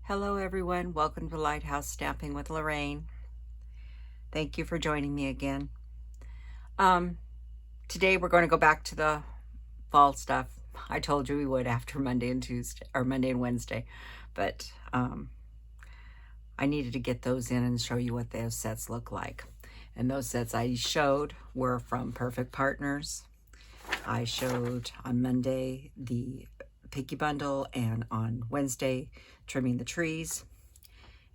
Hello everyone, welcome to Lighthouse Stamping with Lorraine. Thank you for joining me again. Today we're going to go back to the fall stuff. I told you we would after Monday and Wednesday, but I needed to get those in and show you what those sets look like. And those sets I showed were from Perfect Partners. I showed on Monday the Piggy Bundle and on Wednesday Trimming the Trees.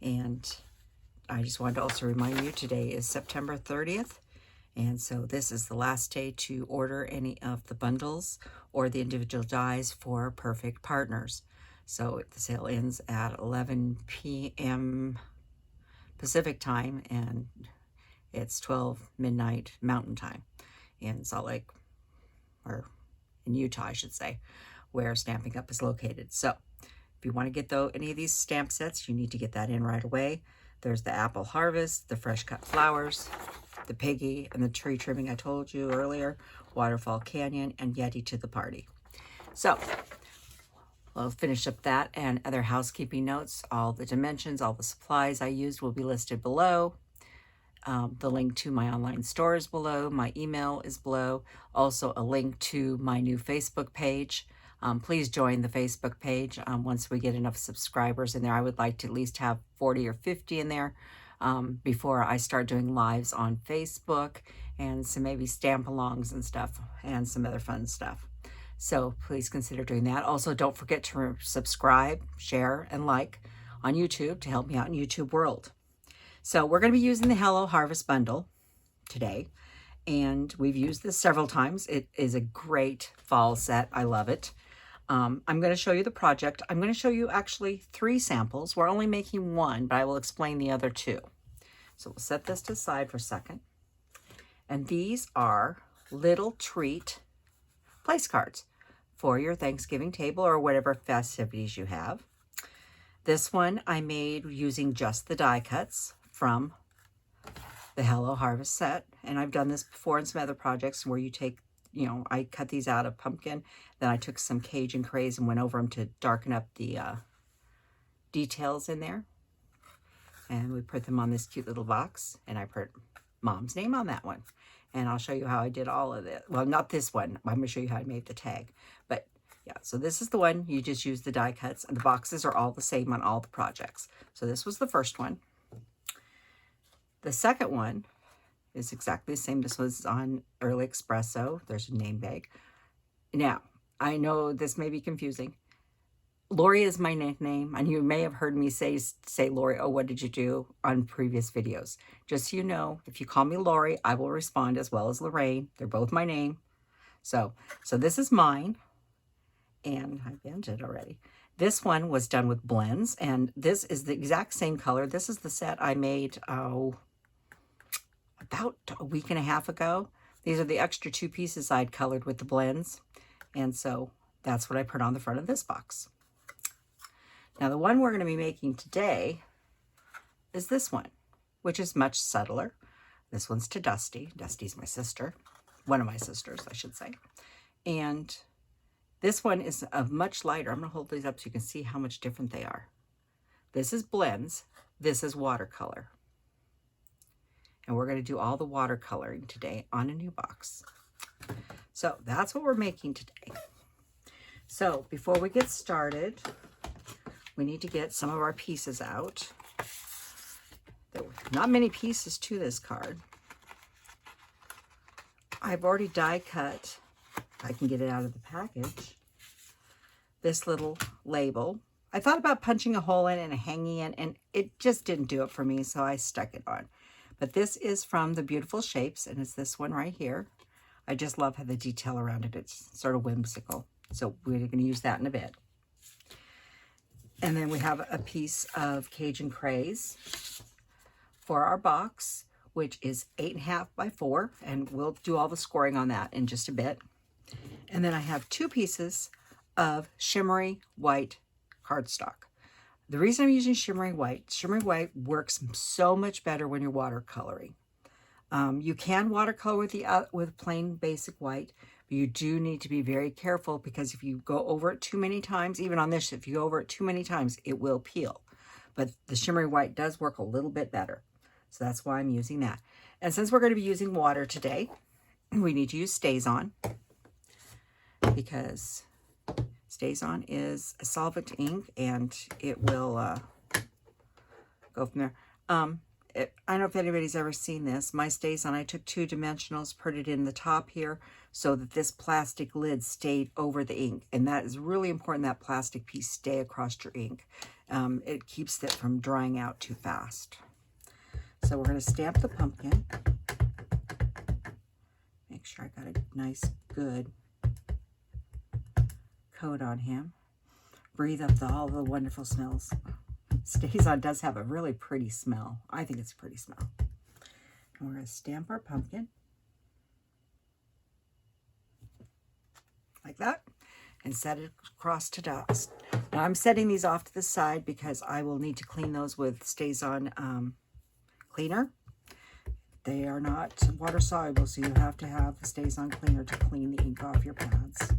And I just wanted to also remind you today is September 30th. And so this is the last day to order any of the bundles or the individual dies for Perfect Partners. So the sale ends at 11 p.m. Pacific time, and it's 12 midnight Mountain time in Salt Lake, or in Utah, I should say, where Stampin' Up is located. So if you want to get any of these stamp sets, you need to get that in right away. There's the Apple Harvest, the Fresh Cut Flowers, the Piggy, and the tree trimming I told you earlier, Waterfall Canyon, and Yeti to the Party. So we'll finish up that and other housekeeping notes. All the dimensions, all the supplies I used will be listed below. The link to my online store is below. My email is below. Also a link to my new Facebook page. Please join the Facebook page. Once we get enough subscribers in there, I would like to at least have 40 or 50 in there before I start doing lives on Facebook and some maybe stamp-alongs and stuff and some other fun stuff. So please consider doing that. Also, don't forget to subscribe, share, and like on YouTube to help me out in YouTube world. So we're going to be using the Hello Harvest bundle today, and we've used this several times. It is a great fall set. I love it. I'm going to show you the project. I'm going to show you actually 3 samples. We're only making 1, but I will explain the other 2. So we'll set this to the side for a second. And these are little treat place cards for your Thanksgiving table or whatever festivities you have. This one I made using just the die cuts from the Hello Harvest set. And I've done this before in some other projects where you take, I cut these out of pumpkin. Then I took some Cajun Craze and went over them to darken up the details in there. And we put them on this cute little box. And I put Mom's name on that one. And I'll show you how I did all of it. Well, not this one. I'm going to show you how I made the tag. But yeah, so this is the one. You just use the die cuts. And the boxes are all the same on all the projects. So this was the first one. The second one is exactly the same. This was on Early Espresso. There's a name bag. Now, I know this may be confusing. Lori is my nickname, and you may have heard me say Lori, oh, what did you do on previous videos? Just so you know, if you call me Lori, I will respond as well as Lorraine. They're both my name. So this is mine, and I've ended already. This one was done with blends, and this is the exact same color. This is the set I made, about a week and a half ago. These are the extra 2 pieces I'd colored with the blends. And so that's what I put on the front of this box. Now the one we're going to be making today is this one, which is much subtler. This one's to Dusty. Dusty's my sister. One of my sisters, I should say. And this one is a much lighter. I'm going to hold these up so you can see how much different they are. This is blends. This is watercolor. And we're going to do all the watercoloring today on a new box. So that's what we're making today. So before we get started, we need to get some of our pieces out. There were not many pieces to this card. I've already die cut, if I can get it out of the package, this little label. I thought about punching a hole in it and hanging it, and it just didn't do it for me, so I stuck it on. But this is from the Beautiful Shapes, and it's this one right here. I just love how the detail around it. It's sort of whimsical. So we're going to use that in a bit. And then we have a piece of Cajun Craze for our box, which is 8.5 by 4, and we'll do all the scoring on that in just a bit. And then I have 2 pieces of Shimmery White cardstock. The reason I'm using Shimmery White works so much better when you're watercoloring. You can watercolor with plain basic white, but you do need to be very careful because if you go over it too many times, even on this, if you go over it too many times, it will peel. but the Shimmery White does work a little bit better. So that's why I'm using that. And since we're going to be using water today, we need to use StazOn, because StazOn is a solvent ink and it will go from there. I don't know if anybody's ever seen this. My StazOn, I took 2 dimensionals, put it in the top here so that this plastic lid stayed over the ink. And that is really important, that plastic piece stay across your ink. It keeps it from drying out too fast. So we're going to stamp the pumpkin. Make sure I got a nice, good coat on him. Breathe up all the wonderful smells. StazOn does have a really pretty smell. I think it's a pretty smell. And we're going to stamp our pumpkin like that and set it across to dust. Now I'm setting these off to the side because I will need to clean those with StazOn cleaner. They are not water soluble, so you have to have the StazOn cleaner to clean the ink off your pads.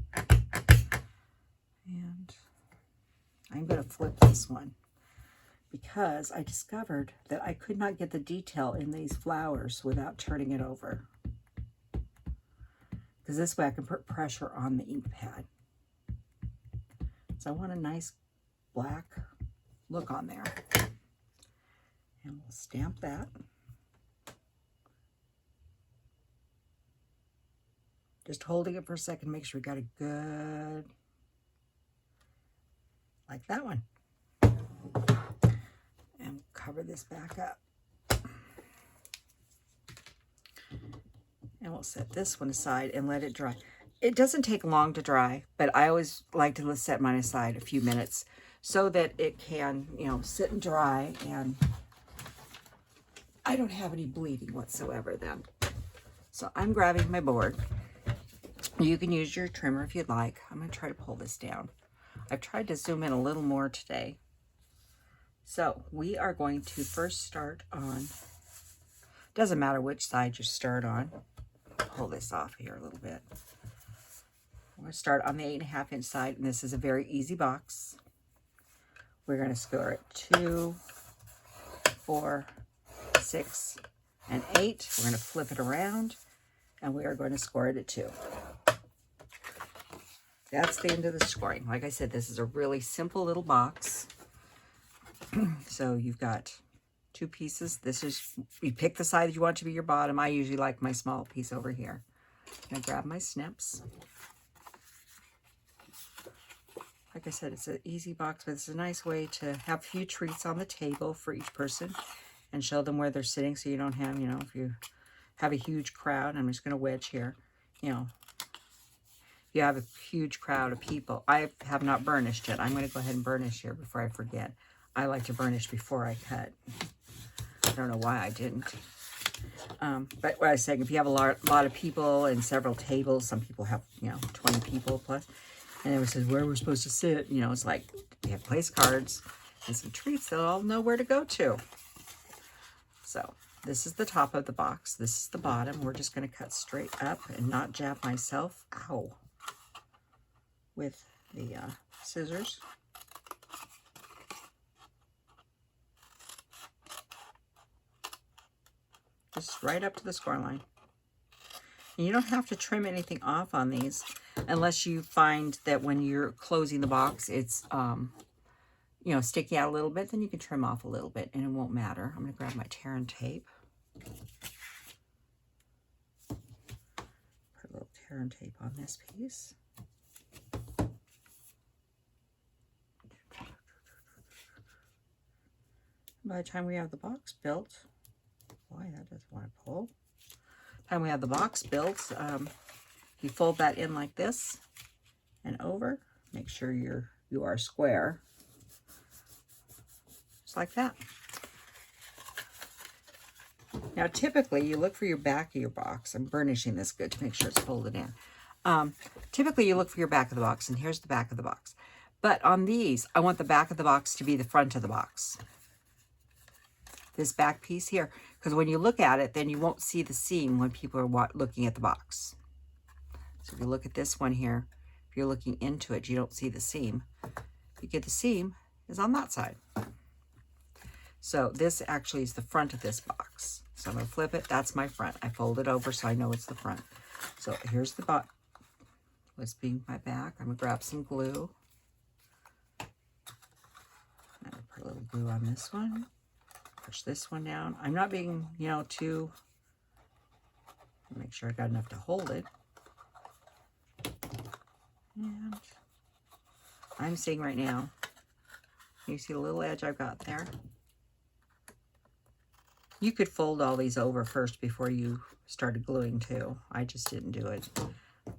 And I'm going to flip this one, because I discovered that I could not get the detail in these flowers without turning it over. Because this way I can put pressure on the ink pad. So I want a nice black look on there. And we'll stamp that. Just holding it for a second, make sure we got a good, like that one. And cover this back up. And we'll set this one aside and let it dry. It doesn't take long to dry, but I always like to set mine aside a few minutes so that it can, you know, sit and dry, and I don't have any bleeding whatsoever then. So I'm grabbing my board. You can use your trimmer if you'd like. I'm going to try to pull this down. I've tried to zoom in a little more today. So we are going to first start on, doesn't matter which side you start on. Pull this off here a little bit. We're going to start on the 8.5 inch side, and this is a very easy box. We're going to score it 2, 4, 6, and 8. We're going to flip it around, and we are going to score it at 2. That's the end of the scoring. Like I said, this is a really simple little box. So you've got 2 pieces. This is, you pick the side that you want to be your bottom. I usually like my small piece over here. I'm going to grab my snips. Like I said, it's an easy box, but it's a nice way to have a few treats on the table for each person and show them where they're sitting, so you don't have, you know, if you have a huge crowd, I'm just going to wedge here, you know, you have a huge crowd of people. I have not burnished yet. I'm going to go ahead and burnish here before I forget. I like to burnish before I cut. I don't know why I didn't. But what I was saying, if you have a lot of people and several tables, some people have, you know, 20 people plus, and it says where we're supposed to sit, you know, it's like we have place cards and some treats they'll all know where to go to. So this is the top of the box. This is the bottom. We're just going to cut straight up and not jab myself, ow, with the scissors. Just right up to the score line. And you don't have to trim anything off on these unless you find that when you're closing the box, it's, you know, sticking out a little bit, then you can trim off a little bit and it won't matter. I'm going to grab my tear and tape. Put a little tear and tape on this piece. By the time we have the box built, boy, that doesn't want to pull. By the time we have the box built, you fold that in like this and over. Make sure you are square, just like that. Now, typically, you look for your back of your box. I'm burnishing this good to make sure it's folded in. Typically, you look for your back of the box, and here's the back of the box. But on these, I want the back of the box to be the front of the box. This back piece here, because when you look at it, then you won't see the seam when people are looking at the box. So if you look at this one here, if you're looking into it, you don't see the seam. You get the seam is on that side. So this actually is the front of this box. So I'm going to flip it. That's my front. I fold it over so I know it's the front. So here's the box. What's being my back. I'm going to grab some glue. I'm going to put a little glue on this one. Push this one down. I'm not being, too... Make sure I got enough to hold it. And I'm seeing right now, you see the little edge I've got there? You could fold all these over first before you started gluing too. I just didn't do it.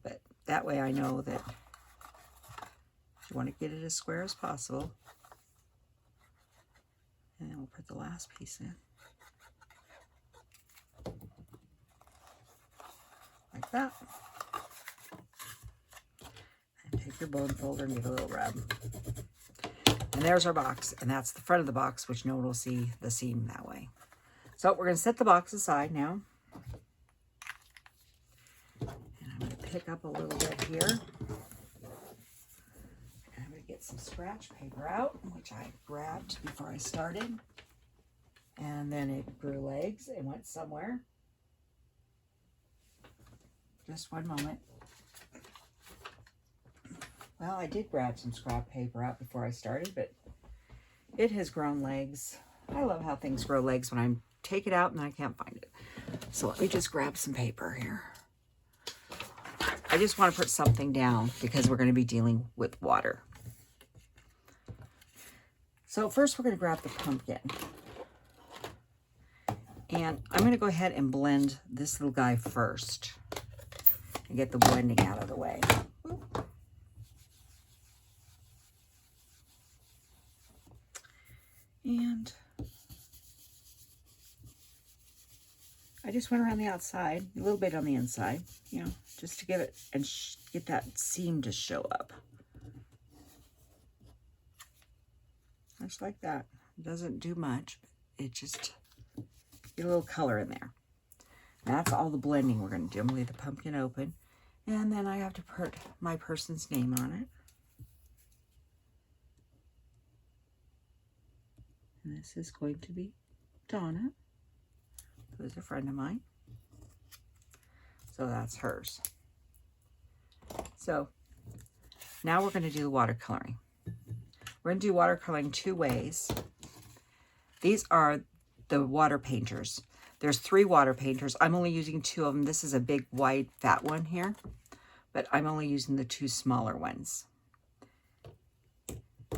But that way I know that you want to get it as square as possible. And then we'll put the last piece in. Like that. And take your bone folder and give it a little rub. And there's our box. And that's the front of the box, which no one will see the seam that way. So we're going to set the box aside now. And I'm going to pick up a little bit here. And I'm going to get some scratch paper out, which I grabbed before I started. And then it grew legs and went somewhere. Just one moment. Well, I did grab some scrap paper out before I started, but it has grown legs. I love how things grow legs when I take it out and I can't find it. So let me just grab some paper here. I just want to put something down because we're going to be dealing with water. So first we're going to grab the pumpkin. And I'm going to go ahead and blend this little guy first. And get the blending out of the way. And I just went around the outside, a little bit on the inside, just to give it and get that seam to show up. Just like that. It doesn't do much, but it just get a little color in there. That's all the blending we're going to do. I'm going to leave the pumpkin open. And then I have to put my person's name on it. And this is going to be Donna, who is a friend of mine. So that's hers. So now we're going to do the watercoloring. We're going to do watercoloring two ways. These are the water painters. There's 3 water painters. I'm only using 2 of them. This is a big, wide, fat one here, but I'm only using the 2 smaller ones.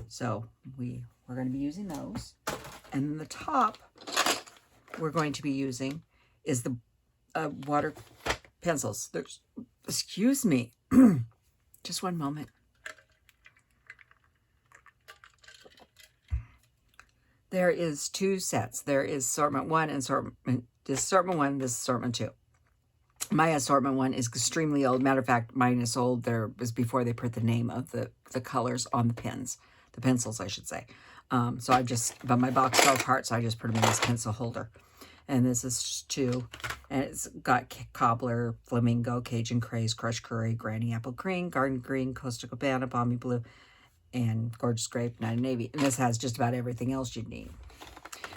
So we're going to be using those. And then the top we're going to be using is the water pencils. Excuse me, just one moment. There is 2 sets. There is Assortment 1 and Assortment 1, this is Assortment 2. My Assortment 1 is extremely old. Matter of fact, mine is old. There was before they put the name of the colors on the pens. The pencils, I should say. But my box fell apart, so I just put them in this pencil holder. And this is 2. And it's got Cobbler, Flamingo, Cajun Craze, Crushed Curry, Granny Apple Green, Garden Green, Coastal Cabana, Balmy Blue, and Gorgeous Grape, Night Navy. And this has just about everything else you'd need.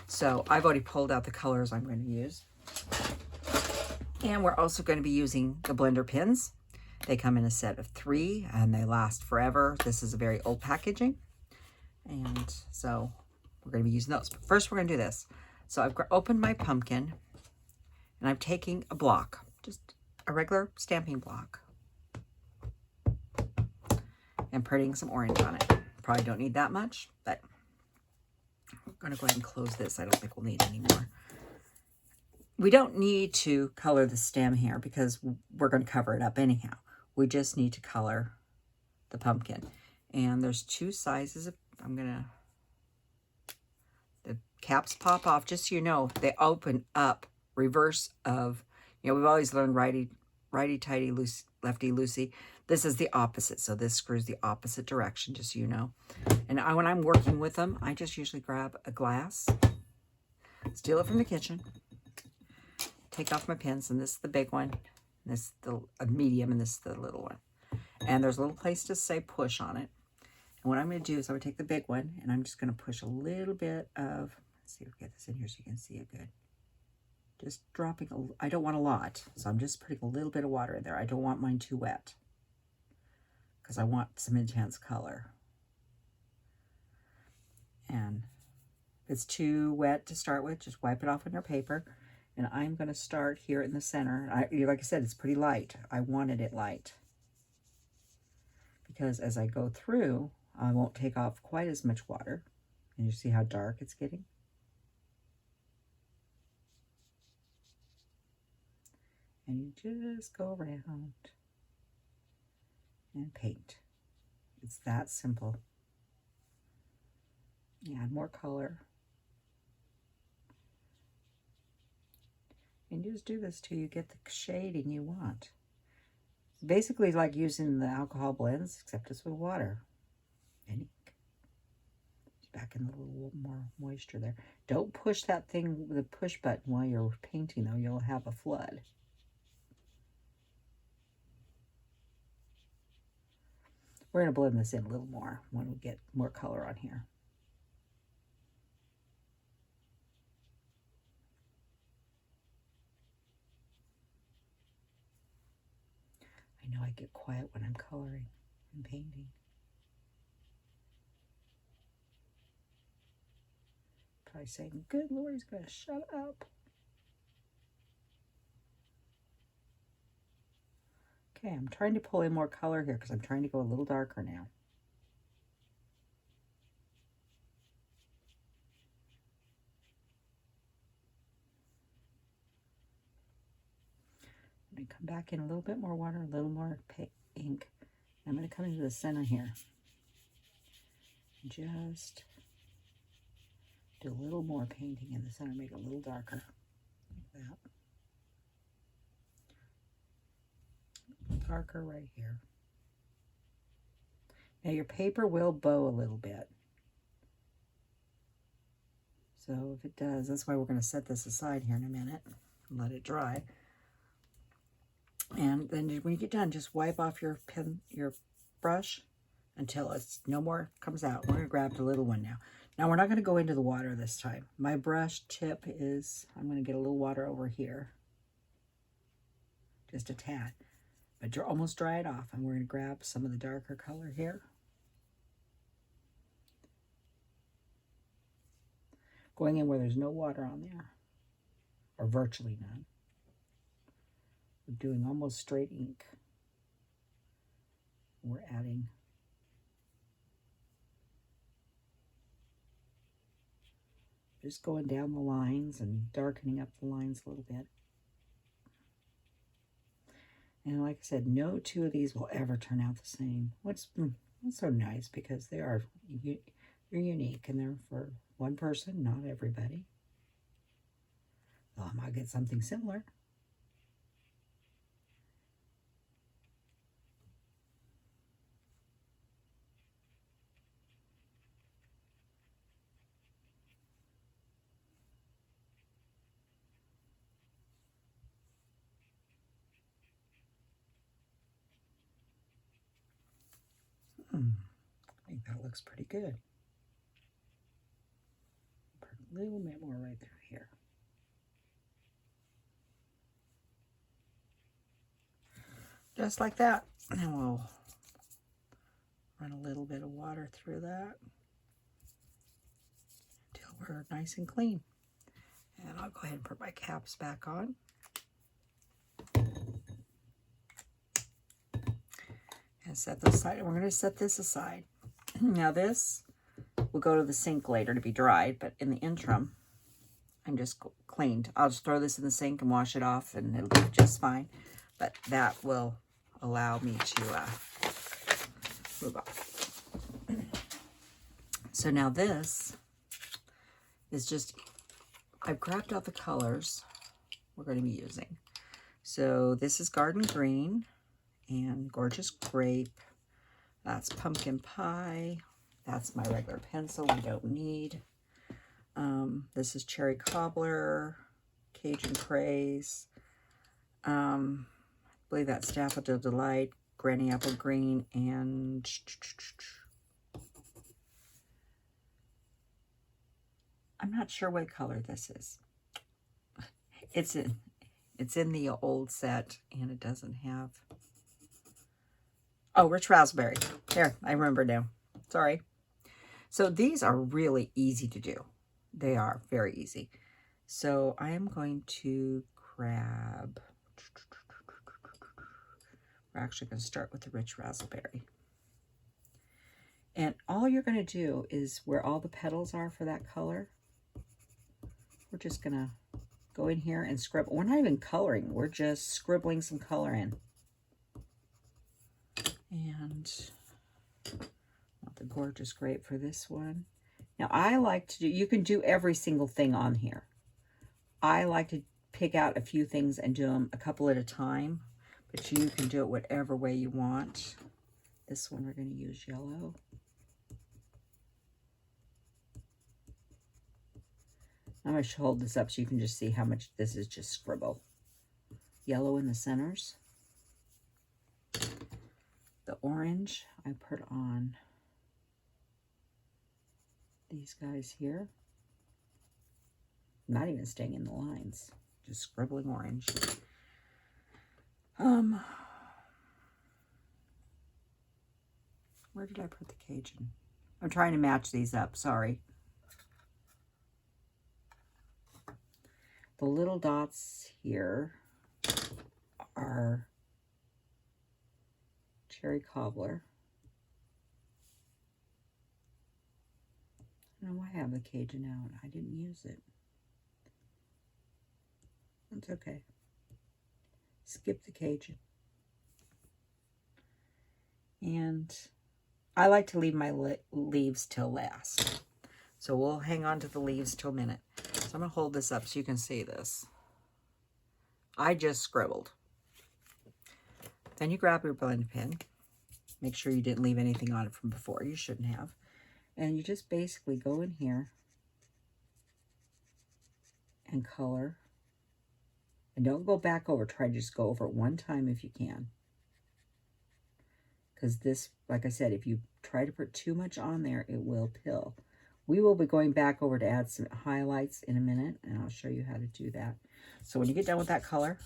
So I've already pulled out the colors I'm going to use. And we're also going to be using the blender pins. They come in a set of 3 and they last forever. This is a very old packaging. And so we're going to be using those. But first we're going to do this. So I've opened my pumpkin and I'm taking a block, just a regular stamping block, and putting some orange on it. Probably don't need that much, but I'm going to go ahead and close this. I don't think we'll need any more. We don't need to color the stem here because we're going to cover it up anyhow. We just need to color the pumpkin. And there's 2 sizes of, the caps pop off, just so you know, they open up reverse of, we've always learned righty-tighty, lefty-loosey. This is the opposite, so this screws the opposite direction, just so you know. And when I'm working with them, I just usually grab a glass, steal it from the kitchen, take off my pins, and this is the big one, this is the medium, and this is the little one. And there's a little place to say push on it. And what I'm going to do is I'm going to take the big one, and I'm just going to push a little bit of Let's see if we get this in here so you can see it good. Just dropping, I don't want a lot, so I'm just putting a little bit of water in there. I don't want mine too wet because I want some intense color. And if it's too wet to start with, just wipe it off on your paper. And I'm going to start here in the center. Like I said, it's pretty light. I wanted it light because as I go through, I won't take off quite as much water. And you see how dark it's getting? And you just go around and paint. It's that simple. You add more color. And you just do this till you get the shading you want. It's basically like using the alcohol blends, except it's with water and ink. Back in a little more moisture there. Don't push that thing with the push button while you're painting, though. You'll have a flood. We're going to blend this in a little more when we get more color on here. I know I get quiet when I'm coloring and painting. Probably saying, good Lord, he's going to shut up. Okay, I'm trying to pull in more color here because I'm trying to go a little darker now. I'm going to come back in a little bit more water, a little more ink. I'm going to come into the center here. Just do a little more painting in the center, make it a little darker, like that. Darker right here. Now your paper will bow a little bit. So if it does, that's why we're going to set this aside here in a minute and let it dry. And then when you get done, just wipe off your brush until it's no more comes out. We're going to grab the little one now. Now we're not going to go into the water this time. My brush tip is, I'm going to get a little water over here. Just a tad. But almost dry it off, and we're going to grab some of the darker color here. Going in where there's no water on there, or virtually none. We're doing almost straight ink. We're adding just going down the lines and darkening up the lines a little bit. And like I said, no two of these will ever turn out the same. What's so nice because they're unique and they're for one person, not everybody. Well, I might get something similar. I think that looks pretty good. Put a little bit more right through here. Just like that. And we'll run a little bit of water through that until we're nice and clean. And I'll go ahead and put my caps back on. And set this aside. And we're going to set this aside. Now this will go to the sink later to be dried, but in the interim, I'm just cleaned. I'll just throw this in the sink and wash it off, and it'll be just fine. But that will allow me to move off. So now this is just, I've grabbed out the colors we're going to be using. So this is Garden Green and Gorgeous Grape. That's Pumpkin Pie. That's my regular pencil we don't need. This is Cherry Cobbler, Cajun Craze. I believe that's Daffodil Delight, Granny Apple Green, and I'm not sure what color this is. It's in the old set, and it doesn't have... Oh, Rich Razzleberry. There, I remember now. Sorry. So these are really easy to do. They are very easy. So I am going to grab... We're actually going to start with the Rich Razzleberry. And all you're going to do is where all the petals are for that color, we're just going to go in here and scribble. We're not even coloring. We're just scribbling some color in. And want the gorgeous grape for this one. Now I like to do, you can do every single thing on here. I like to pick out a few things and do them a couple at a time, but you can do it whatever way you want. This one we're going to use yellow. I'm going to hold this up so you can just see how much this is just scribble. Yellow in the centers. The orange I put on these guys here. Not even staying in the lines, just scribbling orange. Where did I put the Cajun? I'm trying to match these up, sorry. The little dots here are cherry cobbler. I don't know why I have the Cajun out. I didn't use it. That's okay. Skip the Cajun. And I like to leave my leaves till last. So we'll hang on to the leaves till a minute. So I'm going to hold this up so you can see this. I just scribbled. Then you grab your blend pen. Make sure you didn't leave anything on it from before. You shouldn't have. And you just basically go in here and color. And don't go back over. Try to just go over it one time if you can. Because this, like I said, if you try to put too much on there, it will pill. We will be going back over to add some highlights in a minute, and I'll show you how to do that. So when you get done with that color,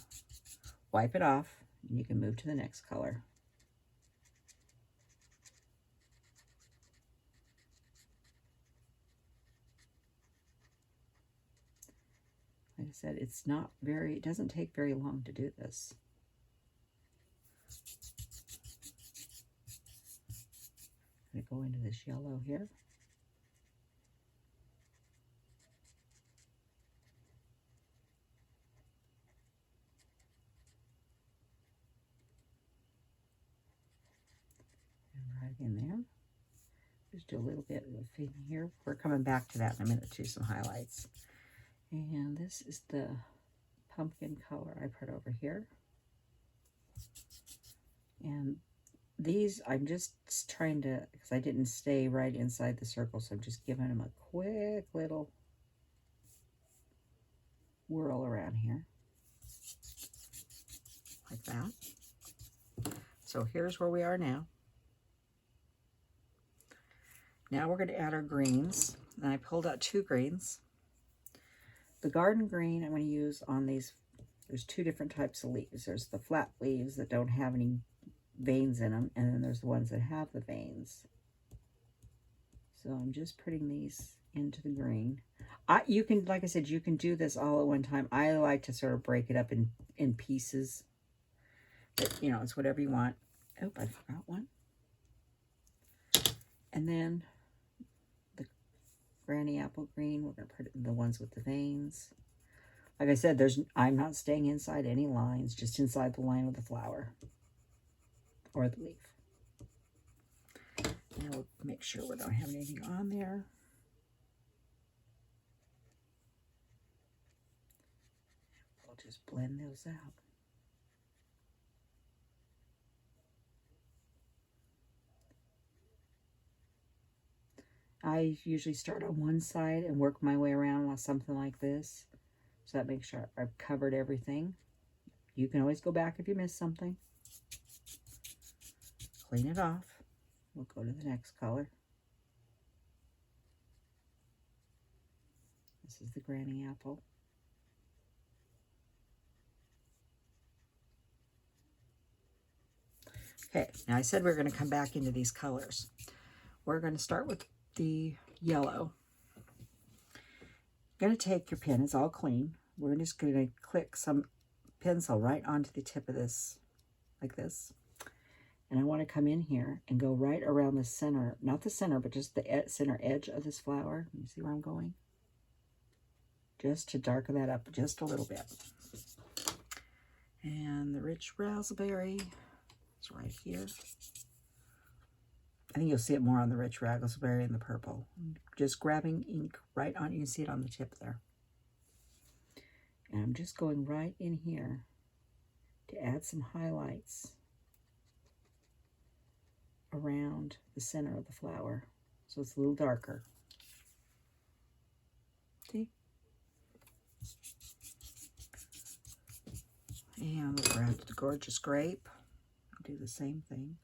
wipe it off, and you can move to the next color. Like I said, it doesn't take very long to do this. I'm going to go into this yellow here. And right in there. Just do a little bit of a thing here. We're coming back to that in a minute too, some highlights. And this is the pumpkin color I put over here. And these, I'm just trying to, because I didn't stay right inside the circle, so I'm just giving them a quick little whirl around here. Like that. So here's where we are now. Now we're going to add our greens. And I pulled out 2 greens. The garden green I'm going to use on these, there's 2 different types of leaves. There's the flat leaves that don't have any veins in them, and then there's the ones that have the veins. So I'm just putting these into the green. You can, like I said, you can do this all at one time. I like to sort of break it up in pieces. But, you know, it's whatever you want. Oh, I forgot one. And then the granny apple green, we're going to put it in the ones with the veins. Like I said, I'm not staying inside any lines, just inside the line of the flower or the leaf. And we'll make sure we don't have anything on there. We'll just blend those out. I usually start on one side and work my way around with something like this. So that makes sure I've covered everything. You can always go back if you miss something. Clean it off. We'll go to the next color. This is the granny apple. Okay, now I said we were going to come back into these colors. We're going to start with the yellow. You're going to take your pen, it's all clean. We're just going to click some pencil right onto the tip of this, like this. And I want to come in here and go right around the center, not the center, but just the center edge of this flower. You see where I'm going? Just to darken that up just a little bit. And the rich raspberry is right here. I think you'll see it more on the rich raspberry and the purple. Just grabbing ink right on, you can see it on the tip there. And I'm just going right in here to add some highlights around the center of the flower, so it's a little darker. See? And we'll grab the gorgeous grape. I'll do the same thing.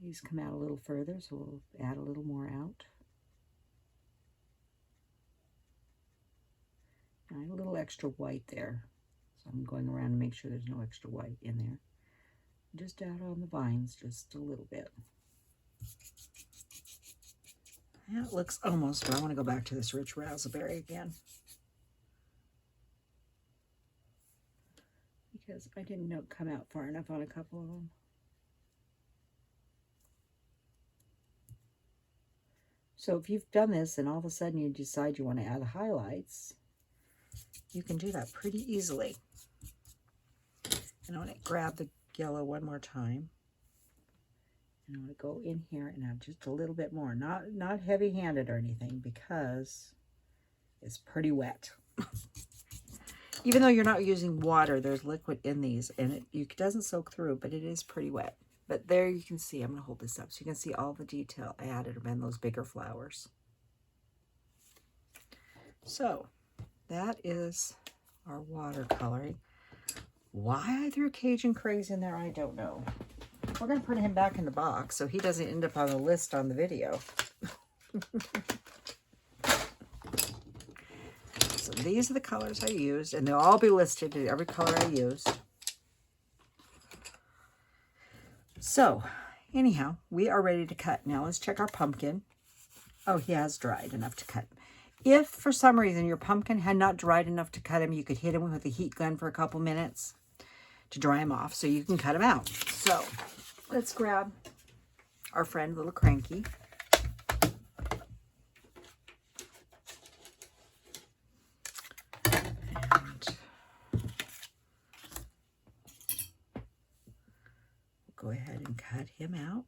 These come out a little further, so we'll add a little more out. And a little extra white there. So I'm going around to make sure there's no extra white in there. Just out on the vines, just a little bit. Yeah, it looks almost, I want to go back to this rich raspberry again. Because I didn't know it come out far enough on a couple of them. So if you've done this and all of a sudden you decide you want to add the highlights, you can do that pretty easily. And I want to grab the yellow one more time. And I want to go in here and add just a little bit more. Not heavy-handed or anything, because it's pretty wet. Even though you're not using water, there's liquid in these, and it doesn't soak through, but it is pretty wet. But there you can see, I'm going to hold this up so you can see all the detail I added around those bigger flowers. So that is our watercoloring. Why I threw Cajun Craze in there, I don't know. We're going to put him back in the box so he doesn't end up on the list on the video. So these are the colors I used, and they'll all be listed in every color I used. So, anyhow, we are ready to cut. Now let's check our pumpkin. Oh, he has dried enough to cut. If for some reason your pumpkin had not dried enough to cut him, you could hit him with a heat gun for a couple minutes to dry him off so you can cut him out. So, let's grab our friend Little Cranky. Go ahead and cut him out.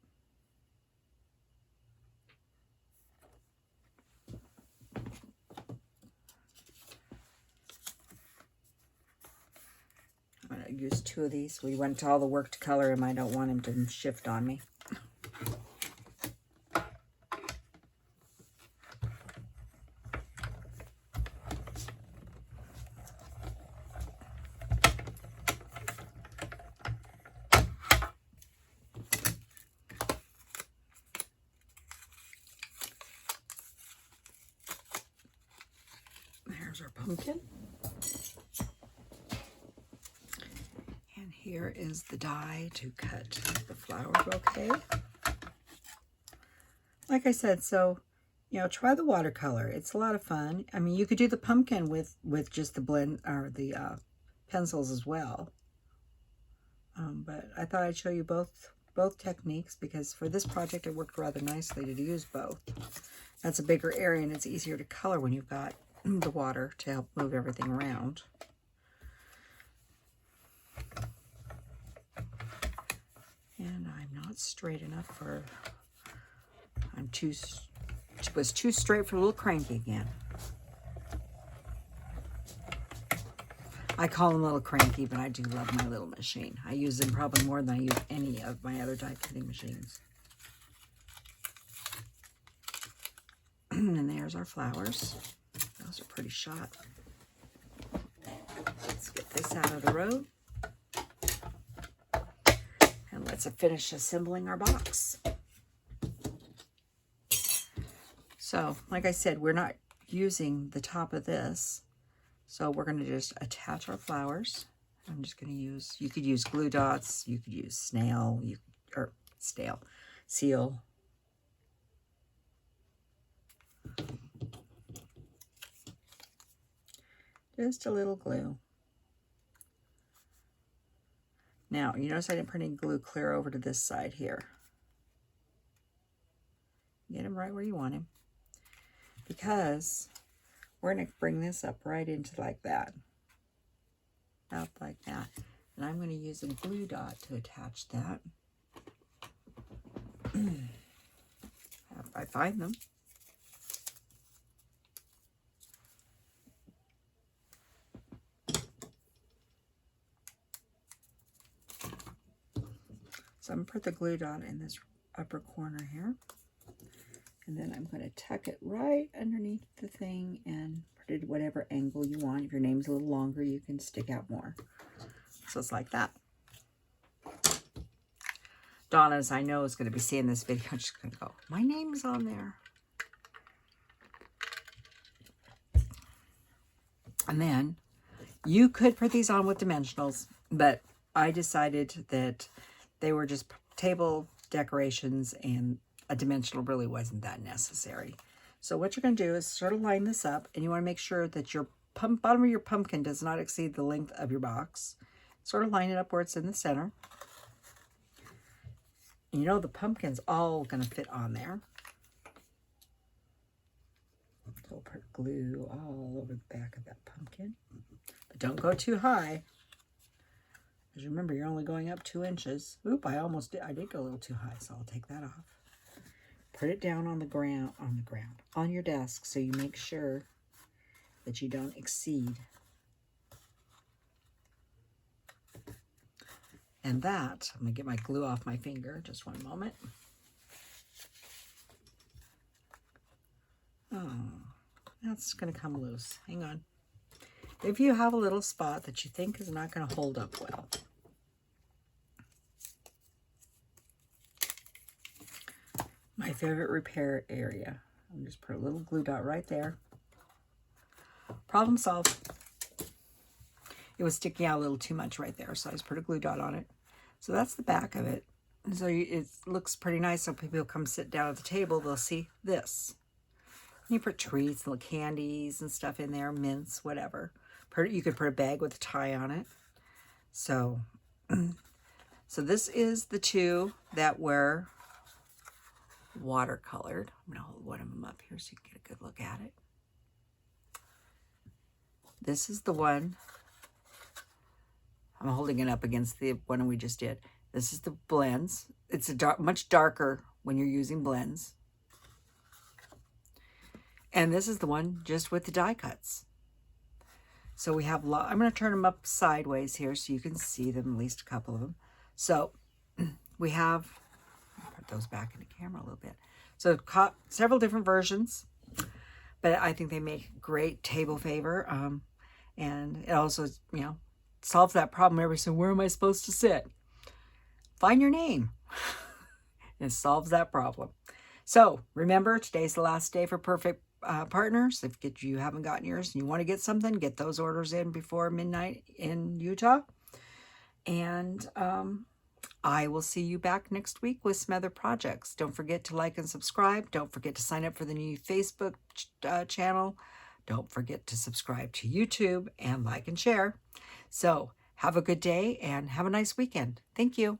I'm going to use two of these. We went to all the work to color him. I don't want him to shift on me. There's our pumpkin. And here is the die to cut the flower bouquet. Like I said, so, you know, try the watercolor. It's a lot of fun. I mean, you could do the pumpkin with just the blend or the pencils as well. But I thought I'd show you both techniques because for this project it worked rather nicely to use both. That's a bigger area and it's easier to color when you've got the water to help move everything around. And I'm not straight enough for, was too straight for Little Cranky again. I call him Little Cranky, but I do love my little machine. I use him probably more than I use any of my other die cutting machines. And there's our flowers. Those are pretty shot. Let's get this out of the road. And let's finish assembling our box. So, like I said, we're not using the top of this. So we're going to just attach our flowers. I'm just going to use, you could use glue dots, you could use snail, seal. Just a little glue. Now, you notice I didn't put any glue clear over to this side here. Get him right where you want him. Because we're going to bring this up right into like that. Up like that. And I'm going to use a glue dot to attach that. If I find them. So I'm going to put the glue dot in this upper corner here. And then I'm going to tuck it right underneath the thing and put it whatever angle you want. If your name's a little longer, you can stick out more. So it's like that. Donna, as I know, is going to be seeing this video. She's going to go, my name's on there. And then you could put these on with dimensionals, but I decided that they were just table decorations and a dimensional really wasn't that necessary. So what you're going to do is sort of line this up, and you want to make sure that your bottom of your pumpkin does not exceed the length of your box. Sort of line it up where it's in the center. And you know the pumpkin's all going to fit on there. So we'll put glue all over the back of that pumpkin. But don't go too high. Because remember, you're only going up 2 inches. Oop, I did go a little too high, so I'll take that off. Put it down on the ground, on your desk, so you make sure that you don't exceed. And that, I'm going to get my glue off my finger, just one moment. Oh, that's going to come loose. Hang on. If you have a little spot that you think is not going to hold up well, my favorite repair area. I'll just put a little glue dot right there. Problem solved. It was sticking out a little too much right there, so I just put a glue dot on it. So that's the back of it. So it looks pretty nice. So people come sit down at the table, they'll see this. You put treats, little candies and stuff in there, mints, whatever. You could put a bag with a tie on it. So, so this is the two that were watercolored. I'm going to hold one of them up here so you can get a good look at it. This is the one. I'm holding it up against the one we just did. This is the blends. It's much darker when you're using blends. And this is the one just with the die cuts. So we have, I'm going to turn them up sideways here so you can see them, at least a couple of them. So we have, put those back in the camera a little bit. So several different versions, but I think they make great table favor. And it also, you know, solves that problem. Everybody said, where am I supposed to sit? Find your name. It solves that problem. So remember, today's the last day for perfect partners. If you haven't gotten yours and you want to get something, get those orders in before midnight in Utah. And I will see you back next week with some other projects. Don't forget to like and subscribe. Don't forget to sign up for the new Facebook channel. Don't forget to subscribe to YouTube and like and share. So have a good day and have a nice weekend. Thank you.